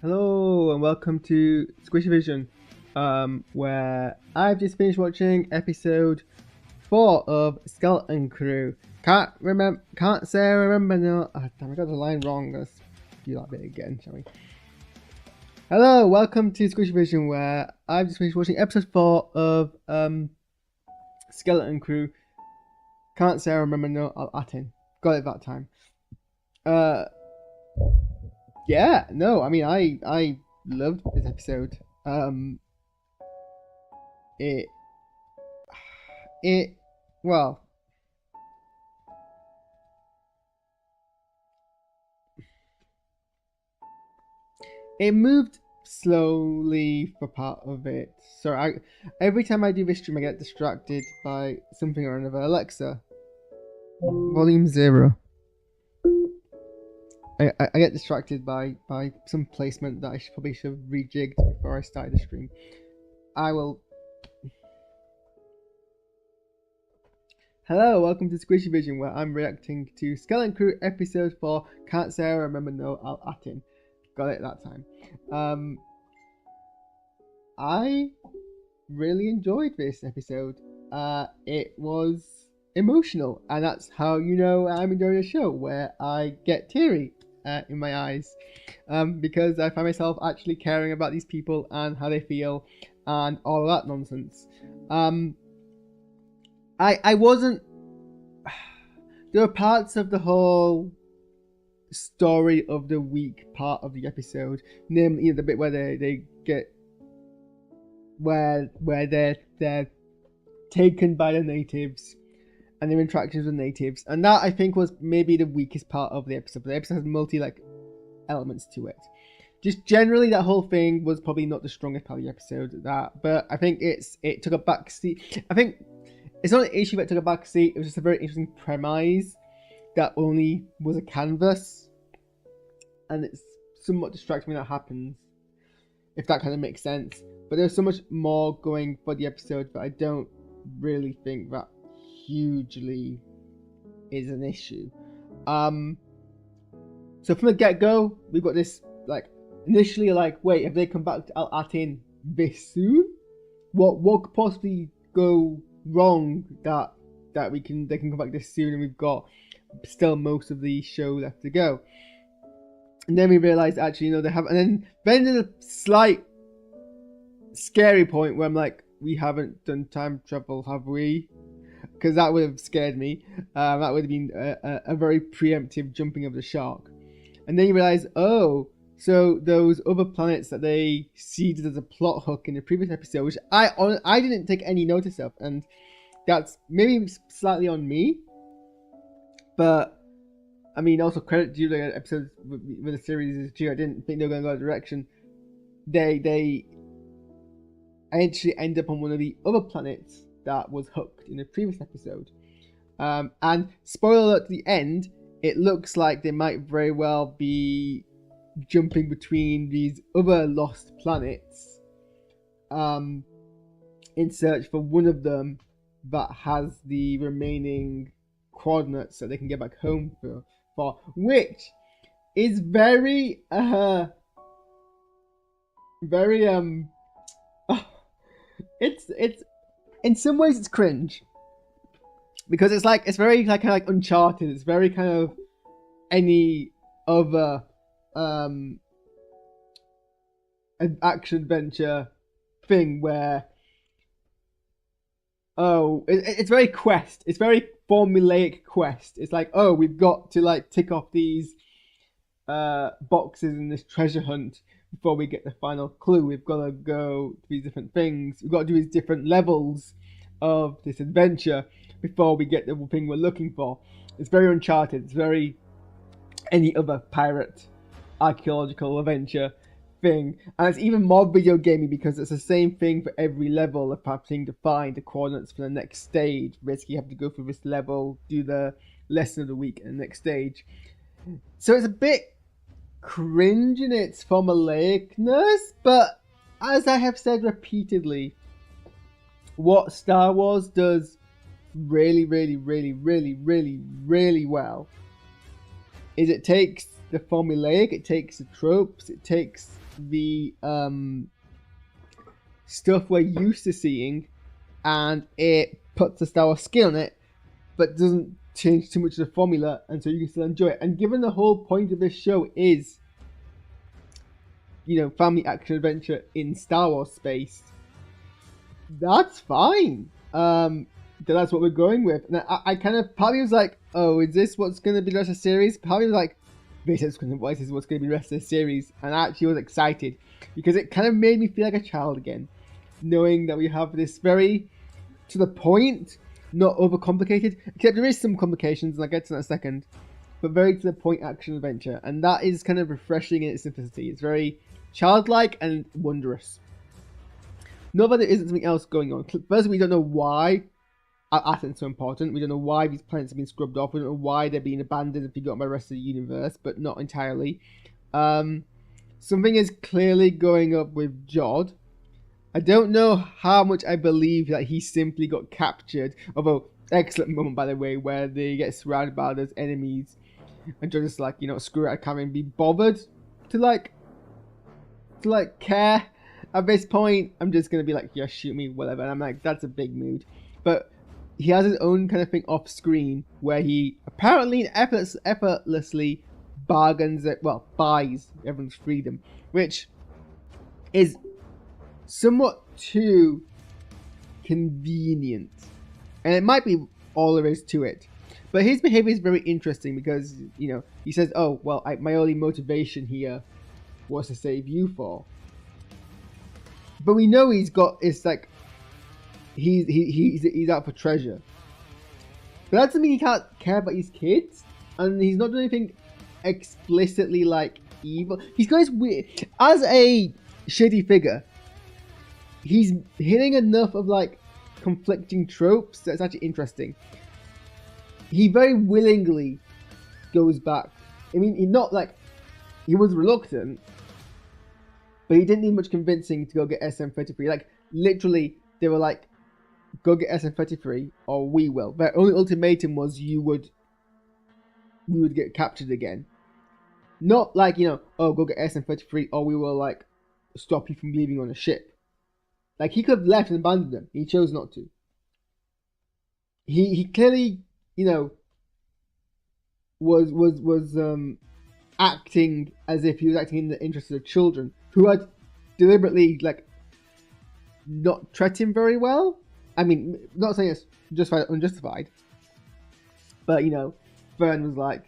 Hello and welcome to Squishy Vision, where I've just finished watching episode 4 of Skeleton Crew. Can't say I remember now. Oh, damn, I got the line wrong. Let's do that bit again, shall we? Hello, welcome to Squishy Vision, where I've just finished watching episode 4 of Skeleton Crew. Can't say I remember no. Latin. Got it that time. Yeah, no, I mean, I loved this episode. Well, it moved slowly for part of it. So every time I do this stream, I get distracted by something or another. Alexa, volume 0. I get distracted by some placement that I probably should have rejigged before I started the stream. Hello, welcome to Squishy Vision, where I'm reacting to Skeleton Crew episode 4. Can't say I remember no Latin. Got it that time. I really enjoyed this episode. It was emotional, and that's how you know I'm enjoying a show, where I get teary in my eyes, because I find myself actually caring about these people and how they feel and all of that nonsense. I wasn't. There were parts of the whole story of the week part of the episode, namely the bit where they get where they're taken by the natives and their interactions with natives, and that I think was maybe the weakest part of the episode. But the episode has multi elements to it. Just generally, that whole thing was probably not the strongest part of the episode. But I think it took a back seat. I think it's not an issue that it took a back seat. It was just a very interesting premise that only was a canvas, and it's somewhat distracting when that happens, if that kind of makes sense. But there's so much more going for the episode that I don't really think that hugely is an issue. So from the get-go, we've got this initially wait, have they come back to Al-Atin this soon? What could possibly go wrong that they can come back this soon, and we've got still most of the show left to go? And then we realize actually they have, and then there's a slight scary point where I'm like, we haven't done time travel, have we? Because that would have scared me. That would have been a very preemptive jumping of the shark. And then you realize, oh, so those other planets that they seeded as a plot hook in the previous episode, which I didn't take any notice of, and that's maybe slightly on me. But I mean, also credit to the episodes with the series is due. I didn't think they were going to go that direction. They actually end up on one of the other planets that was hooked in the previous episode. And spoiler alert, at the end, it looks like they might very well be jumping between these other lost planets in search for one of them that has the remaining coordinates so they can get back home for which is very it's in some ways it's cringe, because it's very kind of Uncharted. It's very kind of any other an action adventure thing where it's very quest. It's very formulaic quest. It's like, oh, we've got to tick off these boxes in this treasure hunt before we get the final clue. We've got to go to these different things. We've got to do these different levels of this adventure before we get the thing we're looking for. It's very Uncharted. It's very any other pirate archaeological adventure thing, and it's even more video gamey because it's the same thing for every level of having to find the coordinates for the next stage. Basically, you have to go through this level, do the lesson of the week, and the next stage. So it's a bit cringe in its formulaicness, but as I have said repeatedly, what Star Wars does really well is it takes the formulaic, it takes the tropes, it takes the stuff we're used to seeing, and it puts a Star Wars skin on it, but doesn't change too much of the formula, and so you can still enjoy it. And given the whole point of this show is, you know, family action adventure in Star Wars space, that's fine. That's what we're going with. And I kind of, part of me was like, oh, is this what's going to be the rest of the series? Part of me was like, this is what's going to be the rest of the series. And I actually was excited because it kind of made me feel like a child again, knowing that we have this very to the point, not overcomplicated, except there is some complications, and I'll get to that in a second, but very to the point action adventure. And that is kind of refreshing in its simplicity. It's very childlike and wondrous. Not that there isn't something else going on. First, we don't know why Athens is so important. We don't know why these planets have been scrubbed off. We don't know why they're being abandoned and forgotten by the rest of the universe, but not entirely. Something is clearly going up with Jod. I don't know how much I believe that he simply got captured. Although, excellent moment, by the way, where they get surrounded by those enemies. And Jod is like, you know, screw it, I can't even be bothered to care. At this point, I'm just going to be like, yeah, shoot me, whatever. And I'm like, that's a big mood. But he has his own kind of thing off screen where he apparently effortlessly buys everyone's freedom, which is somewhat too convenient. And it might be all there is to it. But his behavior is very interesting because, you know, he says, oh, well, my only motivation here was to save you four. But we know he's out for treasure. But that doesn't mean he can't care about his kids, and he's not doing anything explicitly like evil. He's got his weird, as a shitty figure, he's hitting enough of like conflicting tropes that's actually interesting. He very willingly goes back. I mean, he was reluctant, but he didn't need much convincing to go get SM-33. Like, literally, they were like, go get SM-33 or we will. Their only ultimatum was we would get captured again. Not like, you know, oh, go get SM-33 or we will, like, stop you from leaving on a ship. Like, he could have left and abandoned them. He chose not to. He clearly, you know, was acting as if he was acting in the interests of children who had deliberately, like, not treated him very well. I mean, not saying it's justified or unjustified, but, you know, Fern was like,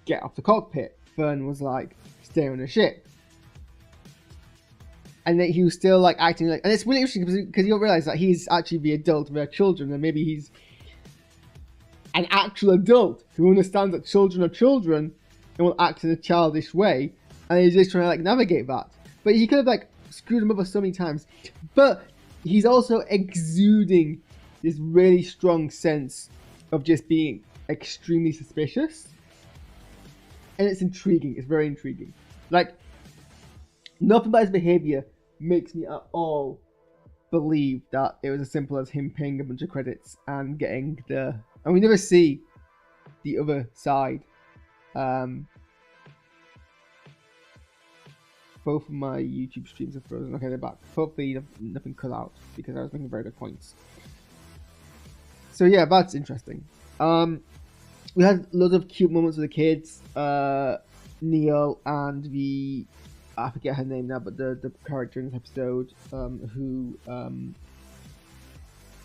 get off the cockpit. Fern was like, stay on the ship. And then he was still, like, acting like... And it's really interesting because you don't realise that he's actually the adult of their children, and maybe he's an actual adult who understands that children are children and will act in a childish way, and he's just trying to, like, navigate that. But he could have, like, screwed him over so many times. But he's also exuding this really strong sense of just being extremely suspicious. And it's intriguing. It's very intriguing. Like, nothing about his behavior makes me at all believe that it was as simple as him paying a bunch of credits and getting the... And we never see the other side. Both of my YouTube streams are frozen. Okay, they're back. Hopefully nothing cut out because I was making very good points. So yeah, that's interesting. We had loads of cute moments with the kids. Neil and I forget her name now, but the character in this episode who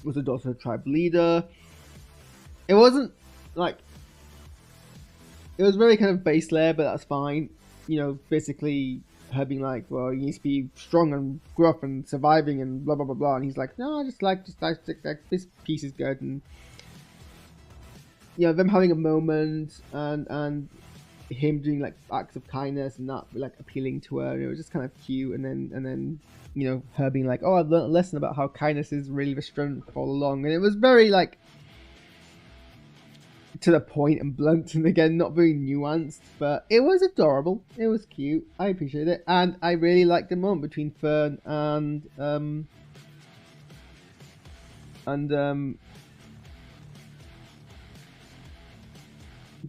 was the daughter of a tribe leader. It wasn't like... It was very kind of base layer, but that's fine. You know, basically her being like, well, you need to be strong and gruff and surviving and blah blah blah blah, and he's like, no, I just like this piece is good, and you know, them having a moment and him doing like acts of kindness and not like appealing to her, and it was just kind of cute. And then you know, her being like, oh, I've learned a lesson about how kindness is really the strength all along, and it was very like to the point and blunt, and again not very nuanced, but it was adorable. It was cute. I appreciate it, and I really liked the moment between Fern and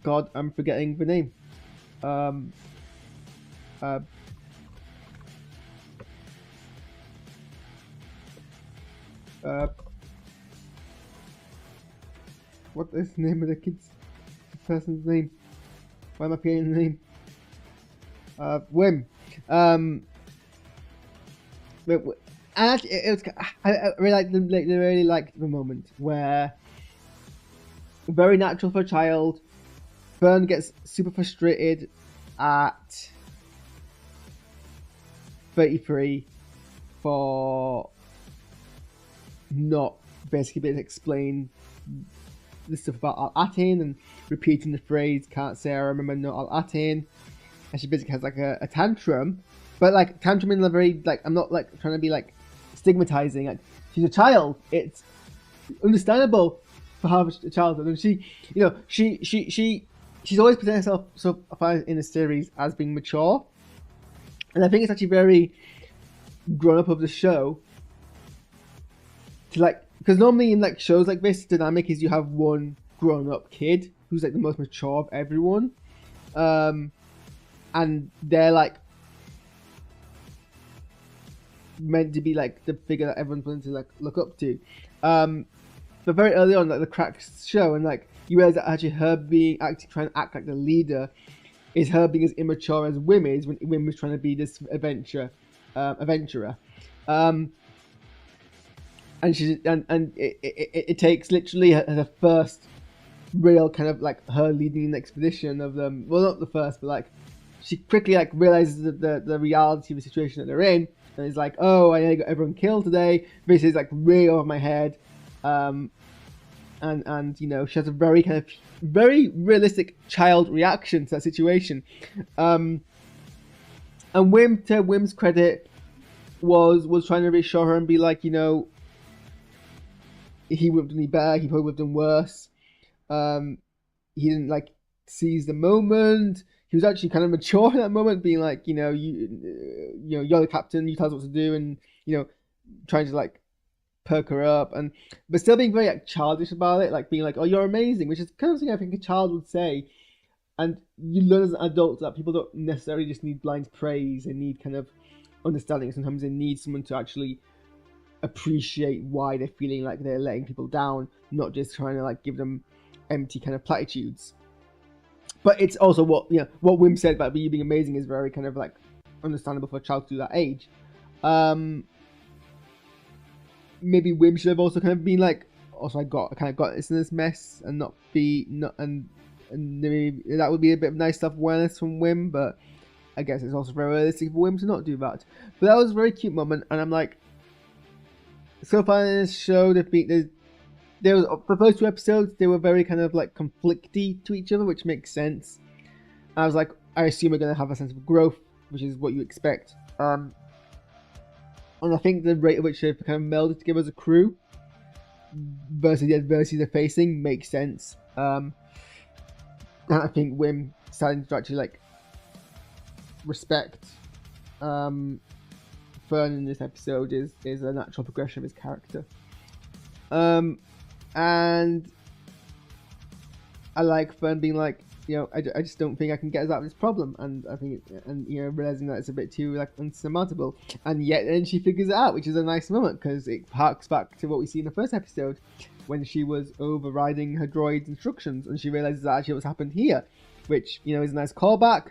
God, I'm forgetting the name. What is the name of the person's name? Why am I forgetting the name? Wim. And I really liked the moment where, very natural for a child, Fern gets super frustrated at 33 for not basically being able to explain the stuff about Al-Atin and repeating the phrase, can't say I remember no Al-Atin. And she basically has like a tantrum, but like tantrum in a very, like, I'm not like trying to be like stigmatizing, like she's a child, it's understandable for having a childhood, and she, you know, she's always presented herself so far in the series as being mature, and I think it's actually very grown up of the show to, like, because normally in like shows like this, the dynamic is you have one grown up kid who's like the most mature of everyone, and they're like meant to be like the figure that everyone's willing to like look up to, but very early on, like the cracks show, and like you realize that actually her being actually trying to act like the leader is her being as immature as Wim is, when Wim was trying to be this adventurer, and she's and it takes literally her first real kind of like her leading an expedition of them. Well, not the first, but like she quickly like realizes the reality of the situation that they're in, and is like, oh, I got everyone killed today. This is like way over my head, and you know, she has a very kind of very realistic child reaction to that situation, and Wim, to Wim's credit, was trying to reassure her and be like, you know, he wouldn't have done any better, he probably would have done worse. He didn't like seize the moment. He was actually kind of mature in that moment, being like, you know, you're the captain, you tell us what to do, and you know, trying to like perk her up, and but still being very like childish about it, like being like, oh, you're amazing, which is kind of something I think a child would say. And you learn as an adult that people don't necessarily just need blind praise, they need kind of understanding. Sometimes they need someone to actually appreciate why they're feeling like they're letting people down, not just trying to like give them empty kind of platitudes. But it's also what, you know, what Wim said about you being amazing is very kind of like understandable for a child to do that age. Maybe Wim should have also kind of been like, also I got this in this mess, and and maybe that would be a bit of nice self-awareness from Wim, but I guess it's also very realistic for Wim to not do that. But that was a very cute moment, and I'm like, so far in this show, there was, for the first 2 episodes, they were very kind of like conflicty to each other, which makes sense. I was like, I assume we're going to have a sense of growth, which is what you expect. And I think the rate at which they've kind of melded together as a crew versus the adversity they're facing makes sense. And I think Wim starting to actually like respect Fern in this episode is a natural progression of his character. And I like Fern being like, you know, I just don't think I can get us out of this problem, and I think, and you know, realizing that it's a bit too like unsurmountable, and yet then she figures it out, which is a nice moment because it harks back to what we see in the first episode when she was overriding her droid's instructions, and she realizes that actually what's happened here, which, you know, is a nice callback.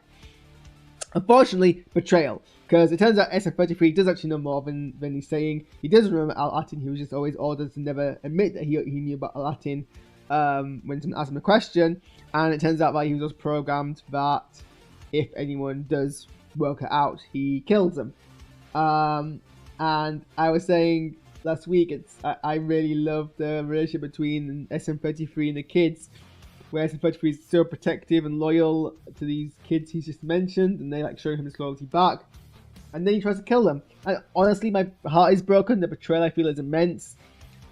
Unfortunately, betrayal, because it turns out SF-33 does actually know more than he's saying. He does remember Al-Atin. He was just always ordered to never admit that he knew about Al-Atin when someone asked him a question. And it turns out that he was just programmed that if anyone does work it out, he kills them. And I was saying last week, I really love the relationship between SM-33 and the kids, where SM-33 is so protective and loyal to these kids he's just mentioned, and they like showing him his loyalty back. And then he tries to kill them. And honestly, my heart is broken. The betrayal, I feel, is immense.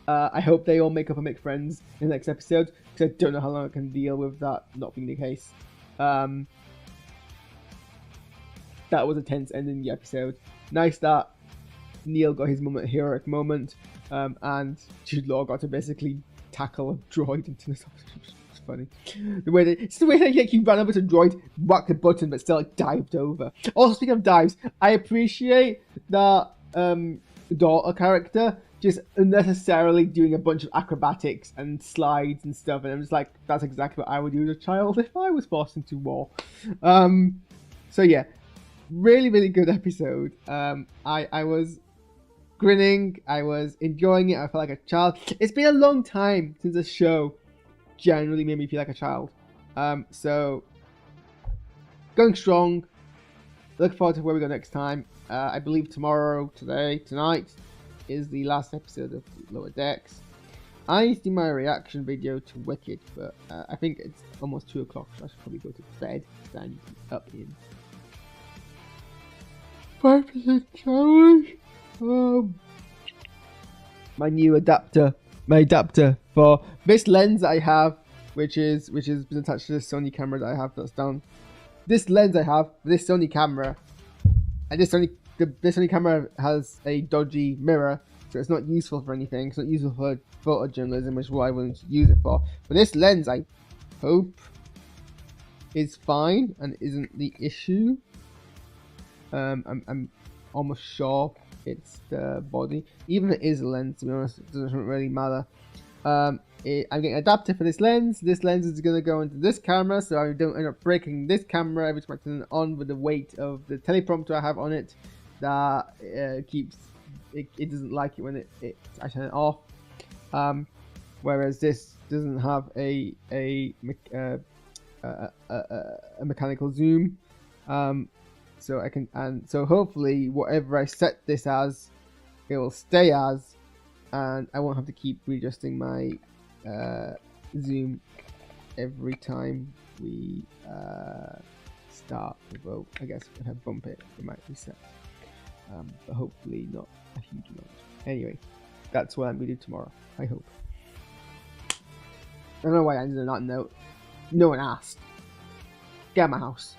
I hope they all make up and make friends in the next episode, because I don't know how long I can deal with that not being the case. That was a tense ending the episode. Nice that Neil got his heroic moment, and Jude Law got to basically tackle a droid into the It's funny. The way that he ran over to droid, whacked the button, but still like dived over. Also, speaking of dives, I appreciate that daughter character just unnecessarily doing a bunch of acrobatics and slides and stuff, and I'm just like, that's exactly what I would do as a child if I was forced into war. So yeah, really, really good episode. I was grinning, I was enjoying it, I felt like a child. It's been a long time since a show generally made me feel like a child. So going strong. Look forward to where we go next time. I believe tonight is the last episode of Lower Decks. I need to do my reaction video to Wicked, but I think it's almost 2 o'clock, so I should probably go to bed. Stand up in 5% challenge. My new adapter, for this lens that I have, which has been attached to this Sony camera that I have that's down. This lens I have, this Sony camera, and this Sony camera has a dodgy mirror, so it's not useful for anything. It's not useful for photojournalism, which is what I want to use it for. But this lens, I hope, is fine and isn't the issue. I'm almost sure it's the body. Even if it is a lens, to be honest, it doesn't really matter. I'm getting an adapter for this lens. This lens is going to go into this camera, so I don't end up breaking this camera every time I turn it on with the weight of the teleprompter I have on it. That keeps it doesn't like it when I turn it off. Whereas this doesn't have a mechanical zoom. So I can, and so hopefully whatever I set this as, it will stay as, and I won't have to keep readjusting my zoom every time we start. Although I guess if I bump it, it might reset. But hopefully not a huge amount. Anyway, that's what I'm going to do tomorrow, I hope. I don't know why I ended on that note. No one asked. Get out of my house.